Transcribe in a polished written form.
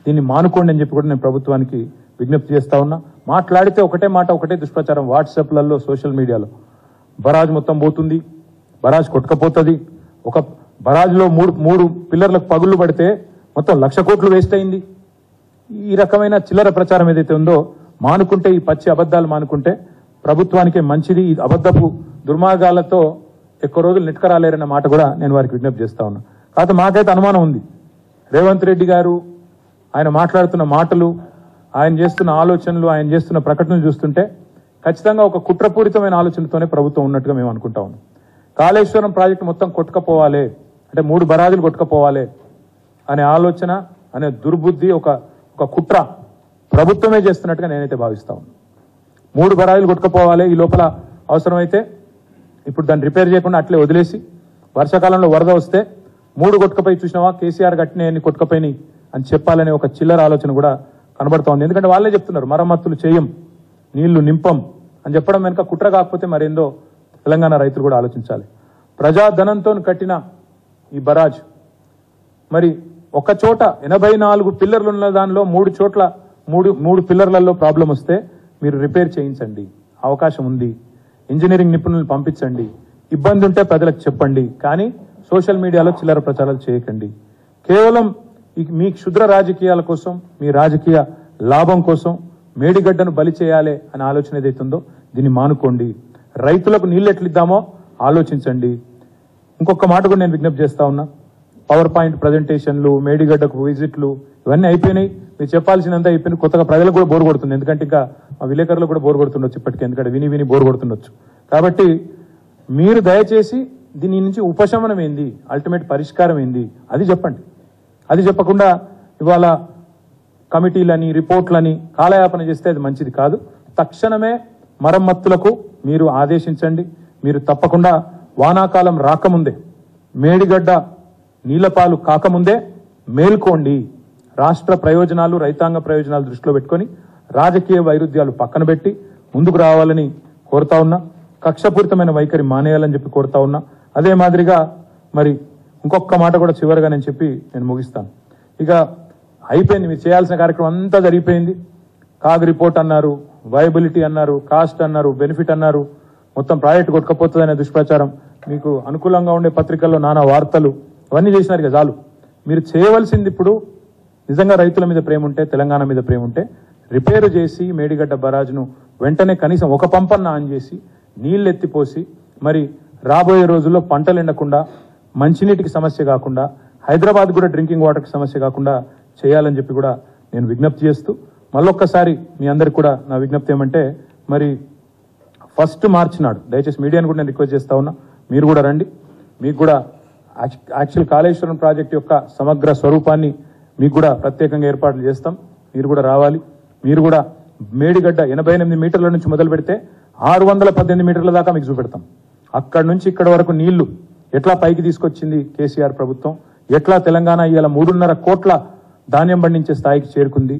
దీన్ని మానుకోండి అని చెప్పి కూడా నేను ప్రభుత్వానికి విజ్ఞప్తి చేస్తా ఉన్నా. మాట్లాడితే ఒకటే మాట, ఒకటే దుష్ప్రచారం వాట్సాప్లలో, సోషల్ మీడియాలో. బరాజ్ మొత్తం పోతుంది, బరాజ్ కొట్టుకపోతుంది, ఒక బరాజ్లో మూడు పిల్లర్లకు పగుళ్ళు పడితే మొత్తం 1,00,000 కోట్లు వేస్ట్ అయింది. ఈ రకమైన చిల్లర ప్రచారం ఏదైతే ఉందో మానుకుంటే, ఈ పచ్చి అబద్ధాలు మానుకుంటే ప్రభుత్వానికే మంచిది. ఈ అబద్ధపు దుర్మార్గాలతో ఎక్కువ రోజులు నెట్కరాలేరన్న మాట కూడా నేను వారికి విజ్ఞప్తి చేస్తా ఉన్నా. కాకపోతే మాకైతే అనుమానం ఉంది, రేవంత్ రెడ్డి గారు ఆయన మాట్లాడుతున్న మాటలు, ఆయన చేస్తున్న ఆలోచనలు, ఆయన చేస్తున్న ప్రకటనలు చూస్తుంటే ఖచ్చితంగా ఒక కుట్రపూరితమైన ఆలోచనతోనే ప్రభుత్వం ఉన్నట్టుగా మేము అనుకుంటా ఉన్నాం. కాళేశ్వరం ప్రాజెక్టు మొత్తం కొట్టుకపోవాలి అంటే 3 బరాజులు కొట్టుకపోవాలి అనే ఆలోచన, అనే దుర్బుద్ధి, ఒక కుట్ర ప్రభుత్వమే చేస్తున్నట్టుగా నేనైతే భావిస్తా ఉన్నాను. 3 బరాజులు కొట్టుకపోవాలి, ఈ లోపల అవసరమైతే ఇప్పుడు దాన్ని రిపేర్ చేయకుండా అట్లే వదిలేసి వర్షాకాలంలో వరద వస్తే 3 కొట్టుకపోయి చూసినావా కేసీఆర్ కట్టినాయని కొట్టుకపోయినాయి అని చెప్పాలనే ఒక చిల్లర ఆలోచన కూడా కనబడతా ఉంది. ఎందుకంటే వాళ్ళే చెప్తున్నారు మరమ్మతులు చేయం, నీళ్లు నింపం అని చెప్పడం వెనుక కుట్ర కాకపోతే మరేందో తెలంగాణ రైతులు కూడా ఆలోచించాలి. ప్రజాధనంతో కట్టిన ఈ బరాజ్ మరి ఒక చోట 84 పిల్లర్లు ఉన్న దానిలో 3 చోట్ల 3 పిల్లర్లలో ప్రాబ్లం వస్తే మీరు రిపేర్ చేయించండి, అవకాశం ఉంది. ఇంజనీరింగ్ నిపుణులను పంపించండి, ఇబ్బంది ఉంటే ప్రజలకు చెప్పండి. కానీ సోషల్ మీడియాలో చిల్లర ప్రచారాలు చేయకండి. కేవలం మీ క్షుద్ర రాజకీయాల కోసం, మీ రాజకీయ లాభం కోసం మేడిగడ్డను బలి చేయాలి అనే ఆలోచన ఏదైతుందో దీన్ని మానుకోండి. రైతులకు నీళ్ళు ఎట్లిద్దామో ఆలోచించండి. ఇంకొక మాట కూడా నేను విజ్ఞప్తి చేస్తా ఉన్నా, పవర్ పాయింట్ ప్రజెంటేషన్లు, మేడిగడ్డకు విజిట్లు ఇవన్నీ అయిపోయినాయి. మీరు చెప్పాల్సినంత అయిపోయింది. కొత్తగా ప్రజలకు కూడా బోర్ కొడుతుంది, ఎందుకంటే ఇంకా మా విలేకరులకు కూడా బోర్ కొడుతుండొచ్చు ఇప్పటికీ, ఎందుకంటే విని బోర్ కొడుతుండొచ్చు. కాబట్టి మీరు దయచేసి దీని నుంచి ఉపశమనం ఏంది, అల్టిమేట్ పరిష్కారం ఏంది అది చెప్పండి. అది చెప్పకుండా ఇవాళ కమిటీలని, రిపోర్ట్లని కాలయాపన చేస్తే అది మంచిది కాదు. తక్షణమే మరమ్మతులకు మీరు ఆదేశించండి. మీరు తప్పకుండా వానాకాలం రాకముందే, మేడిగడ్డ నీళ్లపాలు కాకముందే మేల్కోండి. రాష్ట్ర ప్రయోజనాలు, రైతాంగ ప్రయోజనాలు దృష్టిలో పెట్టుకొని రాజకీయ వైరుధ్యాలు పక్కన పెట్టి ముందుకు రావాలని కోరుతా ఉన్నా. కక్షపూరితమైన వైఖరి మానేయాలని చెప్పి కోరుతా ఉన్నా. అదే మాదిరిగా మరి ఇంకొక మాట కూడా చివరిగా నేను ముగిస్తాను. ఇక అయిపోయింది, మీరు చేయాల్సిన కార్యక్రమం అంతా జరిగిపోయింది. కాగ్ రిపోర్ట్ అన్నారు, వయబిలిటీ అన్నారు, కాస్ట్ అన్నారు, బెనిఫిట్ అన్నారు, మొత్తం ప్రాజెక్ట్ కొట్టుకపోతుందనే దుష్ప్రచారం, మీకు అనుకూలంగా ఉండే పత్రికల్లో నానా వార్తలు అవన్నీ చేసినారు కదా. చాలు. మీరు చేయవలసింది ఇప్పుడు నిజంగా రైతుల మీద ప్రేమ ఉంటే, తెలంగాణ మీద ప్రేమ ఉంటే రిపేరు చేసి మేడిగడ్డ బరాజ్ను వెంటనే కనీసం ఒక పంపన్న ఆన్ చేసి నీళ్ళు ఎత్తిపోసి మరి రాబోయే రోజుల్లో పంటలు ఎండకుండా, మంచినీటికి సమస్య కాకుండా, హైదరాబాద్ కూడా డ్రింకింగ్ వాటర్కి సమస్య కాకుండా చేయాలని చెప్పి కూడా నేను విజ్ఞప్తి చేస్తూ, మళ్ళొక్కసారి మీ అందరికి కూడా నా విజ్ఞప్తి ఏమంటే, మరి 1 మార్చి నాడు దయచేసి మీడియాను కూడా నేను రిక్వెస్ట్ చేస్తా ఉన్నా, మీరు కూడా రండి. మీకు కూడా యాక్చువల్ కాళేశ్వరం ప్రాజెక్ట్ యొక్క సమగ్ర స్వరూపాన్ని మీకు కూడా ప్రత్యేకంగా ఏర్పాట్లు చేస్తాం. మీరు కూడా రావాలి. మీరు కూడా మేడిగడ్డ 88 మీటర్ల నుంచి మొదలు పెడితే 618 మీటర్ల దాకా మీకు చూపెడతాం. అక్కడి నుంచి ఇక్కడ వరకు నీళ్లు ఎట్లా పైకి తీసుకొచ్చింది కేసీఆర్ ప్రభుత్వం, ఎట్లా తెలంగాణ ఇవాళ 3.5 కోట్ల ధాన్యం పండించే స్థాయికి చేరుకుంది,